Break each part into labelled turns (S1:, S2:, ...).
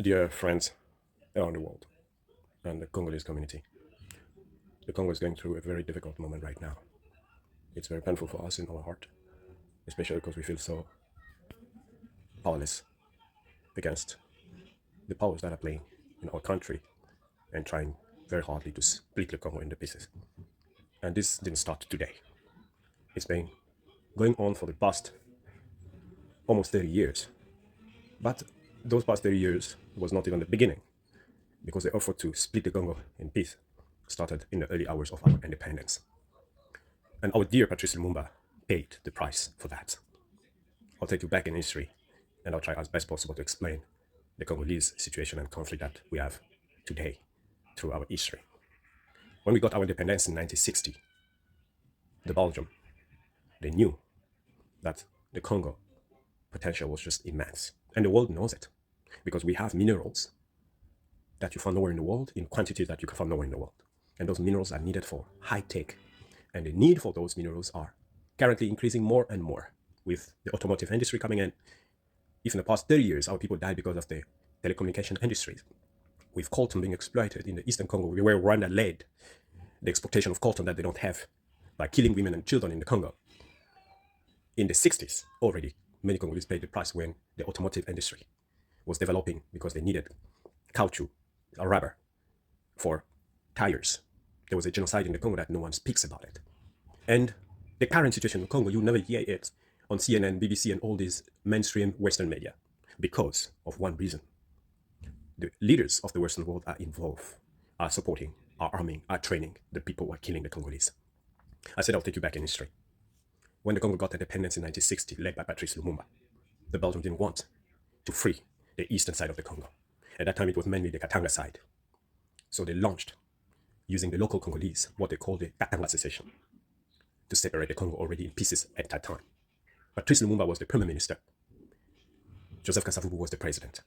S1: Dear friends around the world and the Congolese community, the Congo is going through a very difficult moment right now. It's very painful for us in our heart, especially because we feel so powerless against the powers that are playing in our country and trying very hardly to split the Congo into pieces. And this didn't start today. It's been going on for the past almost 30 years. But those past 30 years was not even the beginning, because the effort to split the Congo in peace started in the early hours of our independence. And our dear Patrice Lumumba paid the price for that. I'll take you back in history, and I'll try as best possible to explain the Congolese situation and conflict that we have today through our history. When we got our independence in 1960, the Belgium, they knew that the Congo potential was just immense. And the world knows it, because we have minerals that you find nowhere in the world, in quantities that you can find nowhere in the world. And those minerals are needed for high tech. And the need for those minerals are currently increasing more and more with the automotive industry coming in. If in the past 30 years, our people died because of the telecommunication industries, with coltan being exploited in the Eastern Congo, where Rwanda led the exportation of coltan that they don't have by killing women and children in the Congo. In the 60s, already, many Congolese paid the price when the automotive industry was developing because they needed caoutchouc, or rubber, for tires. There was a genocide in the Congo that no one speaks about it. And the current situation in Congo, you never hear it on CNN, BBC, and all these mainstream Western media because of one reason. The leaders of the Western world are involved, are supporting, are arming, are training the people who are killing the Congolese. I said I'll take you back in history. When the Congo got independence in 1960, led by Patrice Lumumba, the Belgium didn't want to free the eastern side of the Congo. At that time, it was mainly the Katanga side. So they launched, using the local Congolese, what they called the Katanga secession, to separate the Congo already in pieces at that time. Patrice Lumumba was the Prime Minister. Joseph Kasavubu was the President.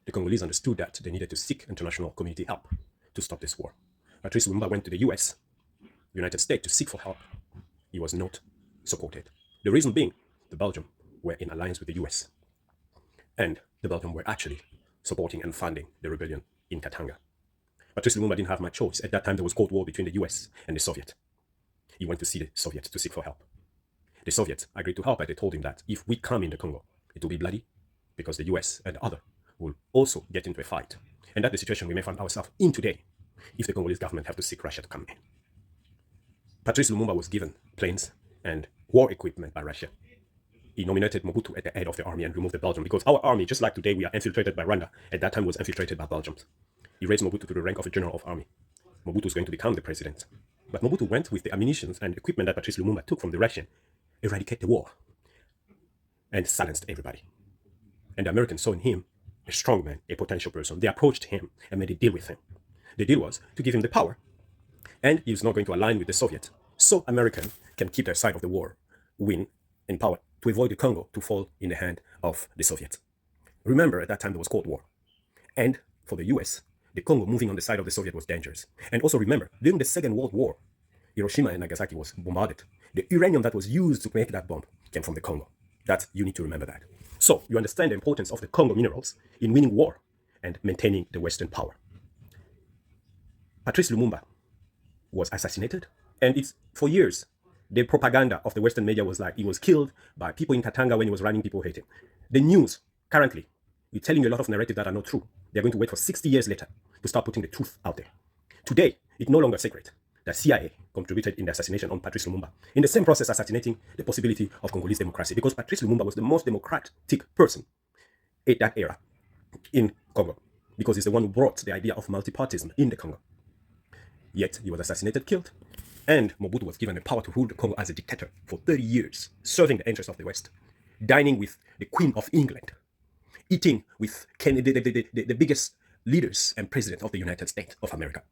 S1: The Congolese understood that they needed to seek international community help to stop this war. Patrice Lumumba went to the US, United States, to seek for help. He was not supported. The reason being, the Belgium were in alliance with the US. And the Belgium were actually supporting and funding the rebellion in Katanga. Patrice Lumumba didn't have much choice. At that time, there was Cold War between the US and the Soviet. He went to see the Soviets to seek for help. The Soviets agreed to help, but they told him that if we come in the Congo, it will be bloody, because the US and the other will also get into a fight. And that's the situation we may find ourselves in today if the Congolese government have to seek Russia to come in. Patrice Lumumba was given planes and war equipment by Russia. He nominated Mobutu at the head of the army and removed the Belgium, because our army, just like today we are infiltrated by Rwanda, at that time was infiltrated by Belgians. He raised Mobutu to the rank of a general of army. Mobutu is going to become the president. But Mobutu went with the ammunition and equipment that Patrice Lumumba took from the Russian, eradicate the war, and silenced everybody. And the Americans saw in him a strong man, a potential person. They approached him and made a deal with him. The deal was to give him the power, and he was not going to align with the Soviet, so American can keep their side of the war, win in power, to avoid the Congo to fall in the hand of the Soviets. Remember, at that time there was Cold War. And for the US, the Congo moving on the side of the Soviet was dangerous. And also remember, during the Second World War, Hiroshima and Nagasaki was bombarded. The uranium that was used to make that bomb came from the Congo. That, you need to remember that. So, you understand the importance of the Congo minerals in winning war and maintaining the Western power. Patrice Lumumba was assassinated, and it's for years the propaganda of the Western media was like he was killed by people in Katanga when he was running, people hate him. The news currently is telling you a lot of narratives that are not true. They're going to wait for 60 years later to start putting the truth out there. Today, it's no longer secret that CIA contributed in the assassination on Patrice Lumumba, in the same process assassinating the possibility of Congolese democracy, because Patrice Lumumba was the most democratic person at that era in Congo, because he's the one who brought the idea of multipartism in the Congo. Yet he was assassinated, killed, and Mobutu was given the power to rule the Congo as a dictator for 30 years, serving the interests of the West, dining with the Queen of England, eating with the biggest leaders and president of the United States of America.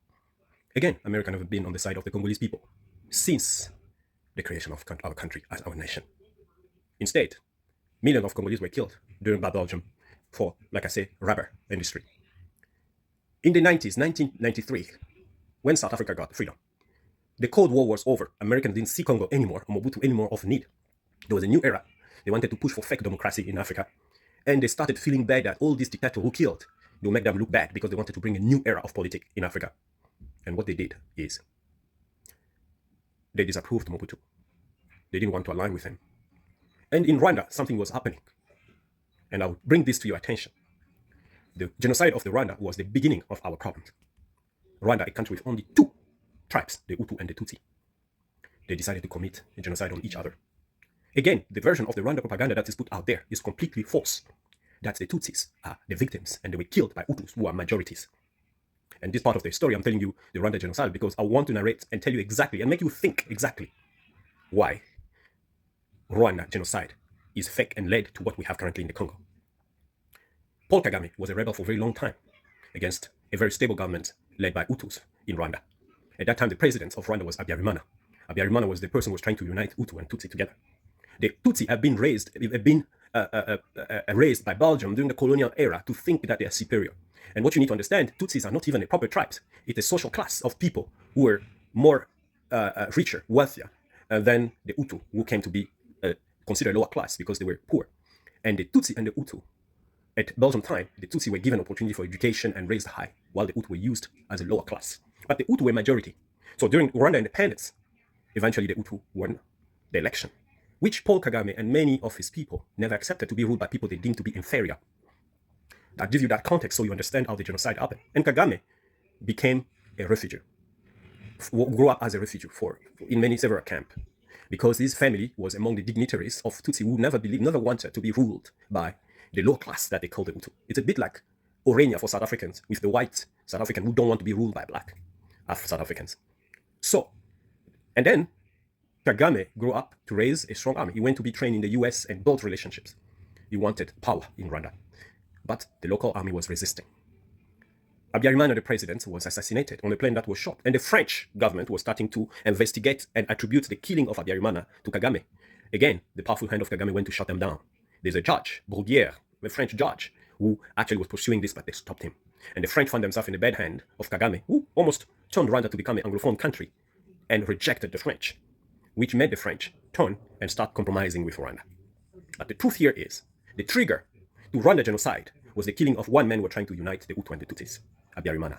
S1: Again, America never been on the side of the Congolese people since the creation of our country as our nation. Instead, millions of Congolese were killed during Belgium for, like I say, rubber industry. In the 90s, 1993, when South Africa got freedom, the Cold War was over. Americans didn't see Congo anymore, or Mobutu anymore of need. There was a new era. They wanted to push for fake democracy in Africa. And they started feeling bad that all these dictators who killed They'll make them look bad because they wanted to bring a new era of politics in Africa. And what they did is they disapproved Mobutu. They didn't want to align with him. And in Rwanda, something was happening. And I'll bring this to your attention. The genocide of the Rwanda was the beginning of our problems. Rwanda, a country with only two tribes, the Hutu and the Tutsi. They decided to commit a genocide on each other. Again, the version of the Rwanda propaganda that is put out there is completely false. That the Tutsis are the victims and they were killed by Hutus, who are majorities. And this part of the story, I'm telling you the Rwanda genocide because I want to narrate and tell you exactly and make you think exactly why Rwanda genocide is fake and led to what we have currently in the Congo. Paul Kagame was a rebel for a very long time against a very stable government led by Hutus in Rwanda. At that time, the president of Rwanda was Habyarimana. Habyarimana was the person who was trying to unite Hutu and Tutsi together. The Tutsi have been raised by Belgium during the colonial era to think that they are superior. And what you need to understand, Tutsis are not even a proper tribe. It's a social class of people who were more richer, wealthier than the Hutu, who came to be considered lower class because they were poor. And the Tutsi and the Hutu, at Belgium time, the Tutsi were given opportunity for education and raised high, while the Hutu were used as a lower class. But the Hutu were majority. So during Rwanda independence, eventually the Hutu won the election, which Paul Kagame and many of his people never accepted to be ruled by people they deemed to be inferior. That gives you that context so you understand how the genocide happened. And Kagame became a refugee, grew up as a refugee in several camps, because his family was among the dignitaries of Tutsi who never wanted to be ruled by the low class that they call the Hutu. It's a bit like Orania for South Africans, with the white South African who don't want to be ruled by black South Africans. So, and then Kagame grew up to raise a strong army. He went to be trained in the US and built relationships. He wanted power in Rwanda, but the local army was resisting. Habyarimana, the president, was assassinated on a plane that was shot, and the French government was starting to investigate and attribute the killing of Habyarimana to Kagame. Again, the powerful hand of Kagame went to shut them down. There's a judge, Bruguière, a French judge, who actually was pursuing this, but they stopped him. And the French found themselves in the bad hand of Kagame, who almost turned Rwanda to become an Anglophone country and rejected the French, which made the French turn and start compromising with Rwanda. But the truth here is, the trigger to Rwanda genocide was the killing of one man who were trying to unite the Hutu and the Tutsis, Habyarimana.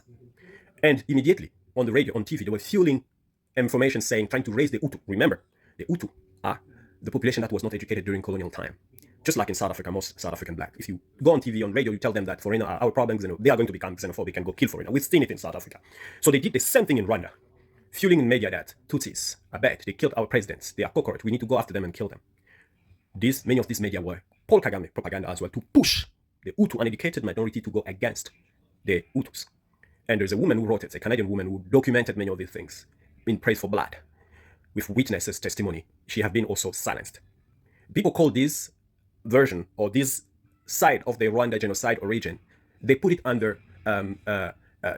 S1: And immediately, on the radio, on TV, they were fueling information saying, trying to raise the Hutu. Remember, the Hutu are the population that was not educated during colonial time. Just like in South Africa, most South African black. If you go on TV, on radio, you tell them that foreigner are our problems, and they are going to become xenophobic and go kill foreigner. We've seen it in South Africa. So they did the same thing in Rwanda, fueling in media that Tutsis are bad. They killed our presidents. They are cockroach. We need to go after them and kill them. Many of these media were Paul Kagame propaganda as well, to push the Hutu uneducated minority to go against the Hutus. And there's a woman who wrote it, a Canadian woman who documented many of these things in Praise for Blood. With witnesses' testimony, she has been also silenced. People call this version or this side of the Rwanda genocide origin, they put it under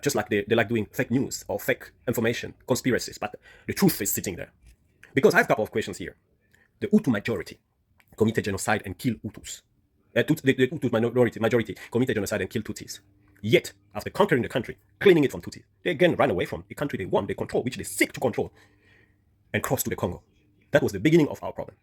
S1: just like they like doing fake news or fake information, conspiracies, but the truth is sitting there. Because I have a couple of questions here. The Hutu majority committed genocide and killed Hutus. The Hutu majority committed genocide and killed Tutsis. Yet, after conquering the country, cleaning it from Tutsis, they again ran away from a country they won, they control, which they seek to control, and crossed to the Congo. That was the beginning of our problem.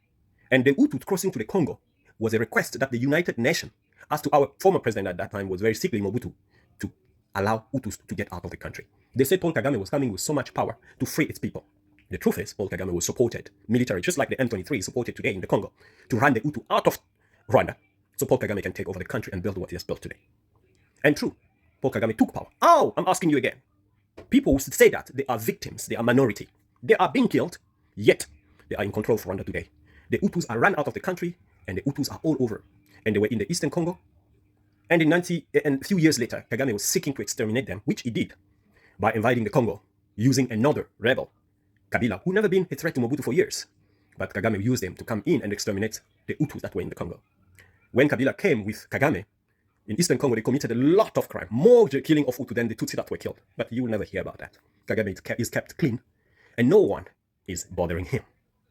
S1: And the Hutu crossing to the Congo was a request that the United Nations asked to our former president at that time, was very sickly, Mobutu, to allow Hutus to get out of the country. They said Paul Kagame was coming with so much power to free its people. The truth is, Paul Kagame was supported military, just like the M23 is supported today in the Congo, to run the Hutu out of Rwanda, so Paul Kagame can take over the country and build what he has built today. And true, Paul Kagame took power. Oh, I'm asking you again. People who say that they are victims, they are minority, they are being killed, yet they are in control of Rwanda today. The Hutus are run out of the country, and the Hutus are all over. And they were in the Eastern Congo. And a few years later, Kagame was seeking to exterminate them, which he did, by invading the Congo, using another rebel, Kabila, who never been a threat to Mobutu for years. But Kagame used them to come in and exterminate the Hutus that were in the Congo. When Kabila came with Kagame, in Eastern Congo, they committed a lot of crime, more killing of Hutu than the Tutsi that were killed. But you will never hear about that. Kagame is kept clean, and no one is bothering him,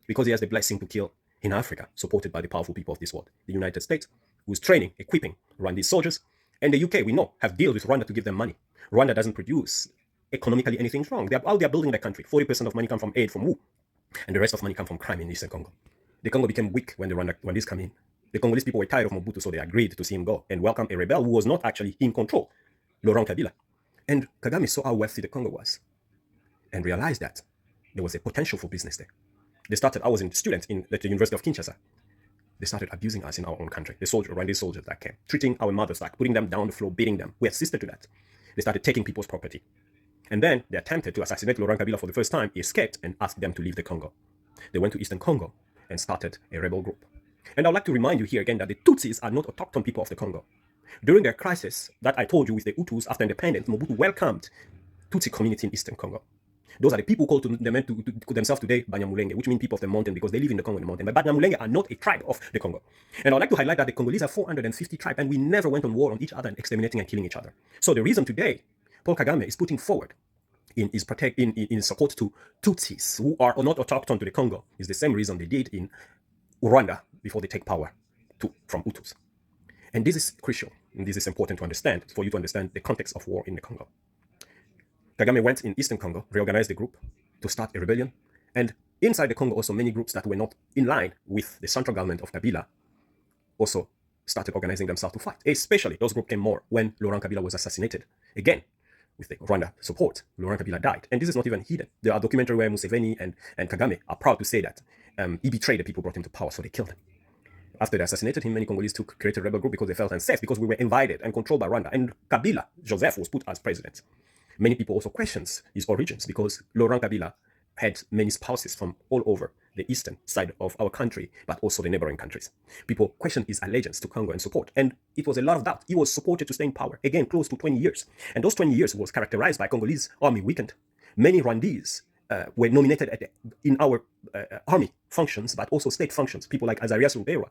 S1: because he has the blessing to kill in Africa, supported by the powerful people of this world. The United States, who's training, equipping Rwandese soldiers, and the UK, we know, have deals with Rwanda to give them money. Rwanda doesn't produce economically anything wrong. They are building their country. 40% of money come from aid from who? And the rest of money come from crime in Eastern Congo. The Congo became weak when the Rwandese come in. The Congolese people were tired of Mobutu, so they agreed to see him go and welcome a rebel who was not actually in control. Laurent Kabila. And Kagame saw how wealthy the Congo was and realized that there was a potential for business there. I was a student at the University of Kinshasa. They started abusing us in our own country. The Rwandese soldiers that came, treating our mothers like putting them down the floor, beating them. We assisted to that. They started taking people's property. And then they attempted to assassinate Laurent Kabila for the first time. He escaped and asked them to leave the Congo. They went to Eastern Congo and started a rebel group. And I'd like to remind you here again that the Tutsis are not autochthon people of the Congo. During their crisis that I told you with the Hutus after independence, Mobutu welcomed Tutsi community in Eastern Congo. Those are the people called to themselves today Banyamulenge, which mean people of the mountain because they live in the Congo in the mountain. But Banyamulenge are not a tribe of the Congo. And I'd like to highlight that the Congolese are 450 tribes and we never went on war on each other and exterminating and killing each other. So the reason today Paul Kagame is putting forward in support to Tutsis who are not autochthon to the Congo is the same reason they did in Rwanda before they take power from Hutus. And this is crucial and this is important to understand for you to understand the context of war in the Congo. Kagame went in Eastern Congo, reorganized the group to start a rebellion. And inside the Congo also many groups that were not in line with the central government of Kabila also started organizing themselves to fight. Especially those groups came more when Laurent Kabila was assassinated. Again, with the Rwanda support, Laurent Kabila died. And this is not even hidden. There are documentaries where Museveni and Kagame are proud to say that he betrayed the people who brought him to power, so they killed him. After they assassinated him, many Congolese created a rebel group because they felt unsafe, because we were invaded and controlled by Rwanda. And Kabila, Joseph, was put as president. Many people also questions his origins because Laurent Kabila had many spouses from all over the eastern side of our country, but also the neighboring countries. People questioned his allegiance to Congo and support, and it was a lot of doubt. He was supported to stay in power, again, close to 20 years. And those 20 years was characterized by Congolese army weakened. Many Rwandese were nominated in our army functions, but also state functions, people like Azarias Rubeira,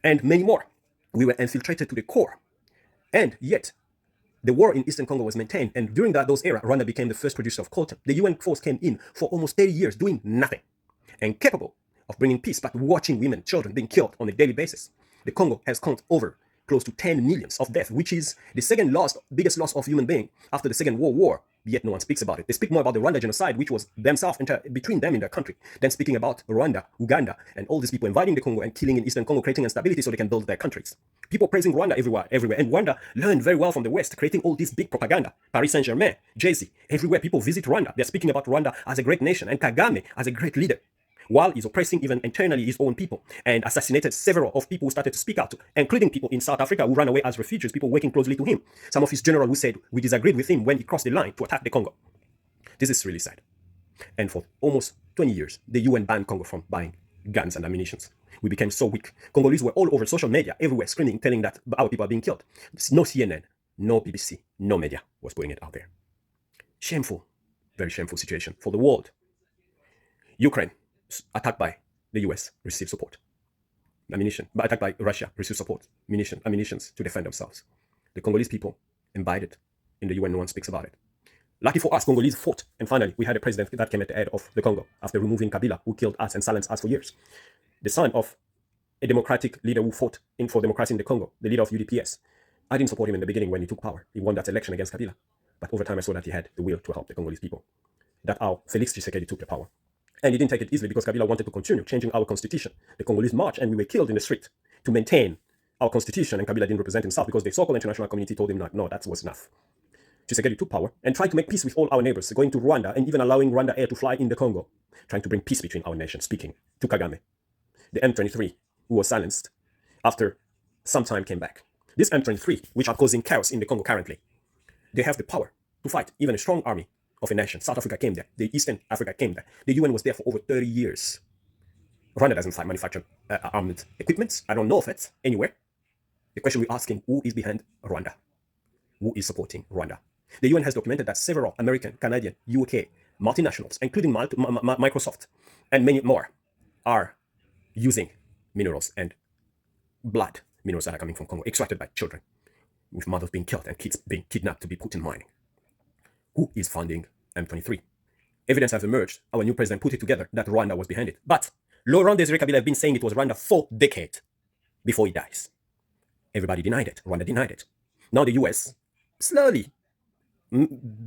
S1: and many more. We were infiltrated to the core. And yet, the war in Eastern Congo was maintained, and during those era, Rwanda became the first producer of coltan. The UN force came in for almost 30 years doing nothing, and capable of bringing peace, but watching women, children being killed on a daily basis. The Congo has counted over close to 10 millions of deaths, which is the second biggest loss of human being after the Second World War. Yet no one speaks about it. They speak more about the Rwanda genocide, which was themselves between them in their country, than speaking about Rwanda, Uganda, and all these people invading the Congo and killing in Eastern Congo, creating instability so they can build their countries. People praising Rwanda everywhere. And Rwanda learned very well from the West, creating all this big propaganda. Paris Saint-Germain, Jay-Z, everywhere people visit Rwanda, they're speaking about Rwanda as a great nation and Kagame as a great leader, while he's oppressing even internally his own people and assassinated several of people who started to speak out, including people in South Africa who ran away as refugees, people working closely to him. Some of his generals who said we disagreed with him when he crossed the line to attack the Congo. This is really sad. And for almost 20 years, the UN banned Congo from buying guns and ammunition. We became so weak. Congolese were all over social media, everywhere, screaming, telling that our people are being killed. No CNN, no BBC, no media was putting it out there. Shameful, very shameful situation for the world. Ukraine, attacked by the US, received support. Ammunition, but attacked by Russia, received support. Ammunitions to defend themselves. The Congolese people imbibed in the UN, no one speaks about it. Lucky for us, Congolese fought, and finally we had a president that came at the head of the Congo after removing Kabila, who killed us and silenced us for years. The son of a democratic leader who fought for democracy in the Congo, the leader of UDPS. I didn't support him in the beginning when he took power. He won that election against Kabila. But over time I saw that he had the will to help the Congolese people. That's how Felix Tshisekedi took the power. And he didn't take it easily because Kabila wanted to continue changing our constitution. The Congolese marched and we were killed in the street to maintain our constitution, and Kabila didn't represent himself because the so-called international community told him no, that was enough. Tshisekedi took power and tried to make peace with all our neighbors, going to Rwanda and even allowing Rwanda air to fly in the Congo, trying to bring peace between our nations, speaking to Kagame. The M23, who was silenced after some time, came back. This M23, which are causing chaos in the Congo currently, they have the power to fight even a strong army of a nation. South Africa came there. The Eastern Africa came there. The UN was there for over 30 years. Rwanda doesn't manufacture armed equipment. I don't know of it anywhere. The question we're asking, who is behind Rwanda? Who is supporting Rwanda? The UN has documented that several American, Canadian, UK multinationals, including Microsoft and many more, are using minerals and blood minerals that are coming from Congo, extracted by children, with mothers being killed and kids being kidnapped to be put in mining. Who is funding M23? Evidence has emerged. Our new president put it together that Rwanda was behind it. But Laurent Desire Kabila has been saying it was Rwanda for decades before he dies. Everybody denied it. Rwanda denied it. Now the US, slowly,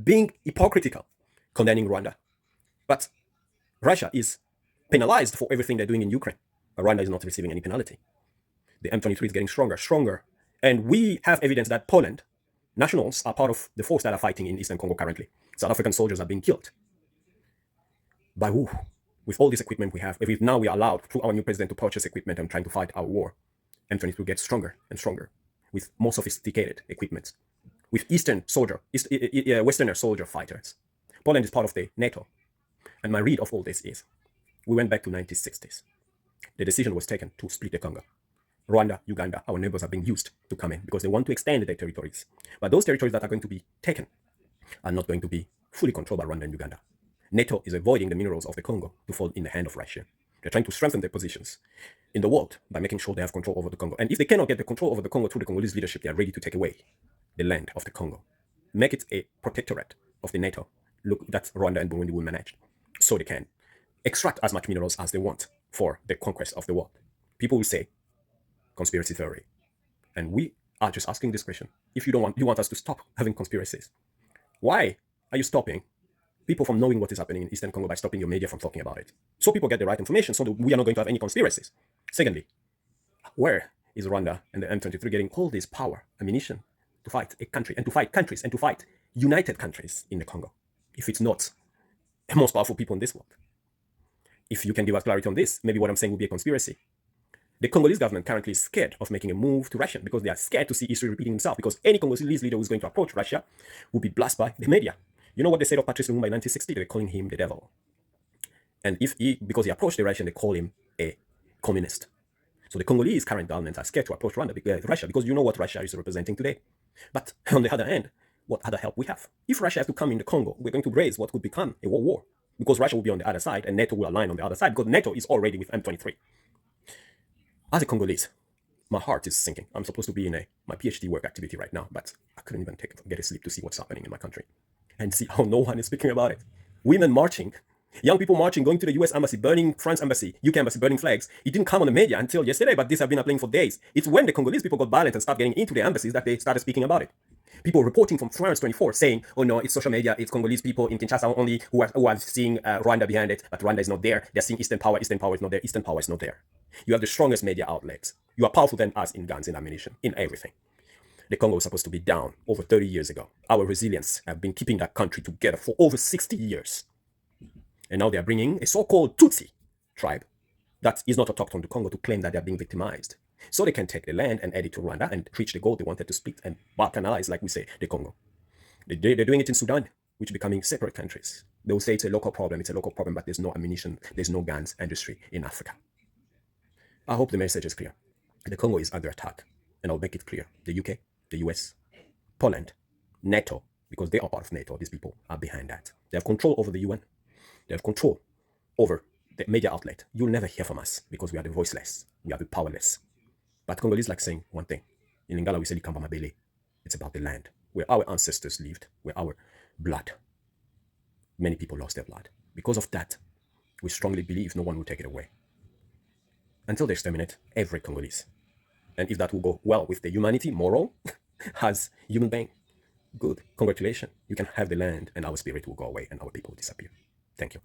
S1: being hypocritical, condemning Rwanda. But Russia is penalized for everything they're doing in Ukraine. But Rwanda is not receiving any penalty. The M23 is getting stronger. And we have evidence that Poland nationals are part of the force that are fighting in Eastern Congo currently. South African soldiers are being killed. By who? With all this equipment we have, if now we are allowed through our new president to purchase equipment and trying to fight our war, M23 gets stronger and stronger with more sophisticated equipment, with Westerner soldier fighters. Poland is part of the NATO. And my read of all this is, we went back to 1960s. The decision was taken to split the Congo. Rwanda, Uganda, our neighbors are being used to come in because they want to extend their territories. But those territories that are going to be taken are not going to be fully controlled by Rwanda and Uganda. NATO is avoiding the minerals of the Congo to fall in the hand of Russia. They're trying to strengthen their positions in the world by making sure they have control over the Congo. And if they cannot get the control over the Congo through the Congolese leadership, they are ready to take away the land of the Congo. Make it a protectorate of the NATO. Look, that Rwanda and Burundi will manage. So they can extract as much minerals as they want for the conquest of the world. People will say, conspiracy theory. And we are just asking this question. If you want us to stop having conspiracies, why are you stopping people from knowing what is happening in Eastern Congo by stopping your media from talking about it? So people get the right information so that we are not going to have any conspiracies. Secondly, where is Rwanda and the M23 getting all this power, ammunition to fight a country and to fight countries and to fight united countries in the Congo, if it's not the most powerful people in this world? If you can give us clarity on this, maybe what I'm saying will be a conspiracy. The Congolese government currently is scared of making a move to Russia because they are scared to see history repeating itself, because any Congolese leader who is going to approach Russia will be blasted by the media. You know what they said of Patrice Lumumba in 1960? They were calling him the devil. And because he approached the Russian, they call him a communist. So the Congolese current government are scared to approach Russia because you know what Russia is representing today. But on the other hand, what other help we have? If Russia has to come in the Congo, we're going to raise what could become a world war, because Russia will be on the other side and NATO will align on the other side, because NATO is already with M23. As a Congolese, my heart is sinking. I'm supposed to be in my PhD work activity right now, but I couldn't even get a sleep to see what's happening in my country and see how no one is speaking about it. Women marching, young people marching, going to the US embassy, burning France embassy, UK embassy, burning flags. It didn't come on the media until yesterday, but this has been happening for days. It's when the Congolese people got violent and started getting into the embassies that they started speaking about it. People reporting from France 24 saying, oh no, it's social media, it's Congolese people in Kinshasa only who are seeing Rwanda behind it, but Rwanda is not there. They're seeing Eastern power is not there, Eastern power is not there. You have the strongest media outlets. You are powerful than us in guns, in ammunition, in everything. The Congo was supposed to be down over 30 years ago. Our resilience have been keeping that country together for over 60 years. And now they are bringing a so-called Tutsi tribe that is not autochthon to Congo to claim that they are being victimized. So they can take the land and add it to Rwanda and reach the goal they wanted to split and balkanize, like we say, the Congo. They're doing it in Sudan, which are becoming separate countries. They will say it's a local problem, but there's no ammunition, there's no guns industry in Africa. I hope the message is clear. The Congo is under attack, and I'll make it clear. The UK, the US, Poland, NATO, because they are part of NATO, these people are behind that. They have control over the UN. They have control over the media outlet. You'll never hear from us because we are the voiceless. We are the powerless. But Congolese like saying one thing. In Lingala, we say Likamba Mabele. It's about the land where our ancestors lived, where our blood, many people lost their blood. Because of that, we strongly believe no one will take it away until they exterminate every Congolese. And if that will go well with the humanity, moral, as human being, good, congratulations. You can have the land and our spirit will go away and our people will disappear. Thank you.